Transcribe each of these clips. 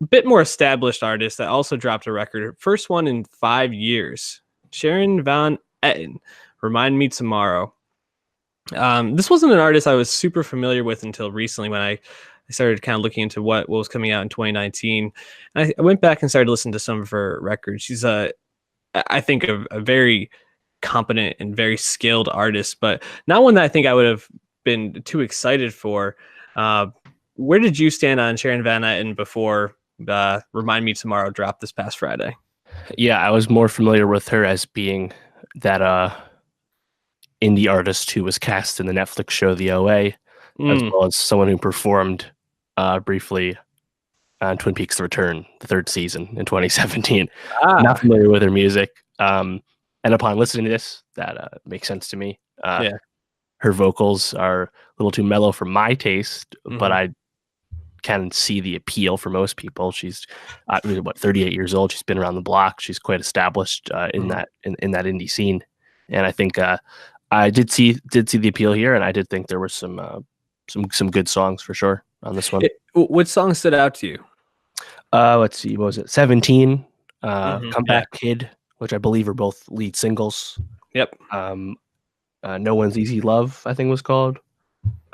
bit more established artist that also dropped a record, first one in 5 years. Sharon Van Etten, Remind Me Tomorrow. This wasn't an artist I was super familiar with until recently when I started kind of looking into what was coming out in 2019. I went back and started listening to some of her records. She's I think a very competent and very skilled artist, but not one that I think I would have been too excited for. Where did you stand on Sharon Van Etten before Remind Me Tomorrow dropped this past Friday? Yeah, I was more familiar with her as being that indie artist who was cast in the Netflix show The OA, as Mm. well as someone who performed briefly on Twin Peaks: The Return, the third season in 2017. Not Ah, familiar with her music. And upon listening to this, that makes sense to me. yeah. Her vocals are a little too mellow for my taste, but Hmm. I can see the appeal for most people. She's 38 years old. She's been around the block. She's quite established in Hmm. that indie scene, and I think I did see the appeal here, and I did think there were some good songs for sure on this one. What song stood out to you? Let's see, what was it? 17, Yeah. Comeback Kid, which I believe are both lead singles. Yep. Um, No One's Easy Love, I think was called.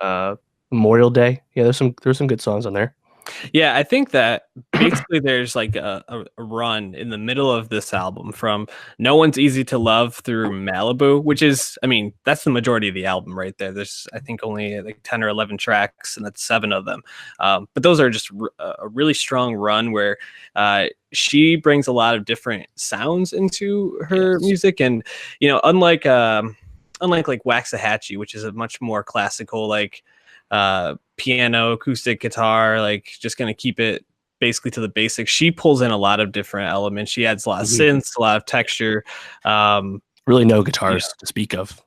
Uh, Memorial Day. Yeah, there's some good songs on there. Yeah, I think that basically there's like a run in the middle of this album from No One's Easy to Love through Malibu, which is, I mean, that's the majority of the album right there. There's, I think, only like 10 or 11 tracks, and that's seven of them. But those are just a really strong run where she brings a lot of different sounds into her Yes. music. And, unlike like Waxahachie, which is a much more classical, like, piano, acoustic guitar, like just gonna keep it basically to the basics. She pulls in a lot of different elements. She adds a lot of Mhm. synths, a lot of texture. Um, Really no yeah, guitars to speak of.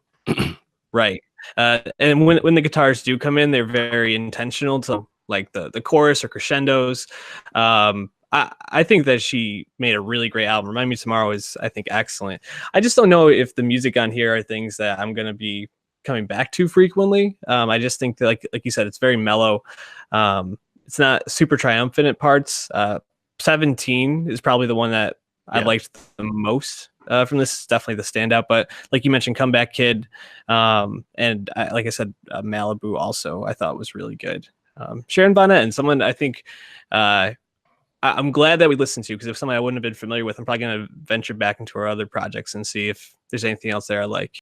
right. And when the guitars do come in, they're very intentional to like the chorus or crescendos. I think that she made a really great album. Remind Me Tomorrow is, I think, excellent. I just don't know if the music on here are things that I'm gonna be coming back to frequently. I just think that, like you said, it's very mellow. It's not super triumphant at parts. 17 is probably the one that I Yeah. liked the most from this. Is definitely the standout. But like you mentioned, Comeback Kid, and like I said, Malibu also I thought was really good. Sharon Van Etten, and someone I think I'm glad that we listened to, because if somebody I wouldn't have been familiar with, I'm probably going to venture back into our other projects and see if there's anything else there I like.